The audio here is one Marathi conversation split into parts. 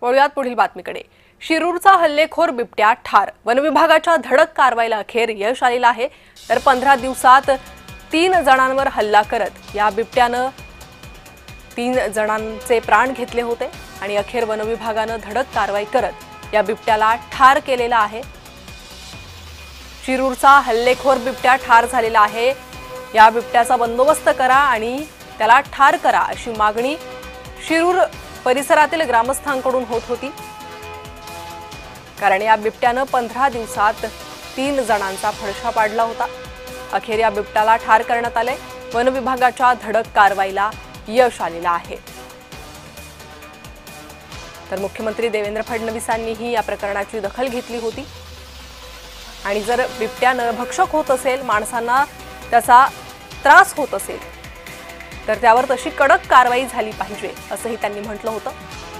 वळूयात पुढील बातमीकडे। शिरूरचा हल्लेखोर बिबट्या ठार। वनविभागाच्या धडक कारवाईला अखेर यश आलेलं आहे। तर 15 दिवसात 3 जणांवर हल्ला करत या बिबट्यानं 3 जणांचे प्राण घेतले होते आणि अखेर वनविभागानं धडक कारवाई करत या बिबट्याला ठार केलेला आहे। शिरूरचा हल्लेखोर बिबट्या ठार झालेला आहे। या बिबट्याचा बंदोबस्त करा आणि त्याला ठार करा अशी मागणी शिरूर परिसरातील ग्रामस्थांकडून होत होती, कारण या बिबट्यानं 15 दिवसात 3 जणांचा फडशा पाडला होता। अखेर या बिबट्याला ठार करण्यात आले। वन विभागाच्या धडक कारवाईला यश आलेलं आहे। तर मुख्यमंत्री देवेंद्र फडणवीसांनीही या प्रकरणाची दखल घेतली होती आणि जर बिबट्या नरभक्षक होत असेल, माणसांना त्याचा त्रास होत असेल, तर त्यावर तशी कडक कारवाई झाली पाहिजे असंही त्यांनी म्हटलं होतं।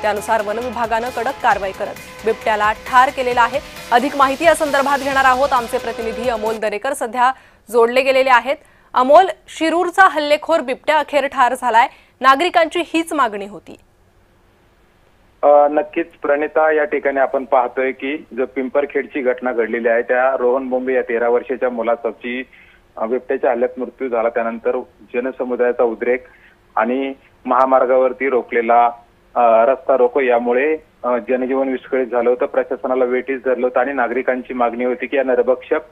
त्यानुसार वन विभागानं कडक कारवाई करत बिबट्याला ठार केलेला आहे। अधिक माहिती या संदर्भात घेणार आहोत। आमचे प्रतिनिधी अमोल दरेकर सध्या जोडले गेलेले आहेत। अमोल, शिरूरचा हल्लेखोर बिबट्या अखेर ठार झालाय, नागरिकांची हीच मागणी होती। नक्कीच प्रणिता, या ठिकाणी आपण पाहतोय की जो पिंपरखेडची घटना घडलेली आहे, त्या रोहन बोंबे या 13 वर्षाच्या मुलाचा बिबट्याच्या हल्ल्यात मृत्यू झाला। त्यानंतर जनसमुदायाचा उद्रेक आणि महामार्गावरती रोखलेला रस्ता रोको यामुळे जनजीवन विस्कळीत झालं होतं। प्रशासनाला वेठीस धरलं होतं आणि नागरिकांची मागणी होती की या नरभक्षक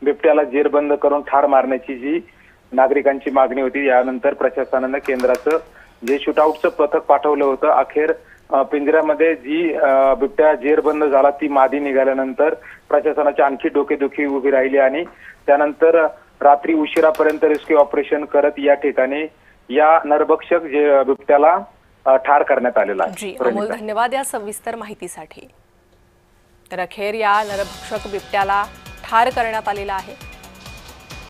बिबट्याला जेरबंद करून ठार मारण्याची जी नागरिकांची मागणी होती, यानंतर प्रशासनानं केंद्राचं जे शूटआउटचं पथक पाठवलं होतं। अखेर पिंजऱ्यामध्ये जी बिबट्या जेरबंद झाला ती मादी निघाल्यानंतर प्रशासनाची आणखी डोकेदुखी उभी राहिली आणि त्यानंतर रात्री उशिरापर्यंत रेस्क्यू ऑपरेशन करत या ठिकाणी या नरभक्षक जे बिबट्याला ठार करण्यात आलेला आहे। जी अमोल, धन्यवाद या सविस्तर माहितीसाठी। तर अखेर या नरभक्षक बिबट्याला ठार करण्यात आलेला आहे।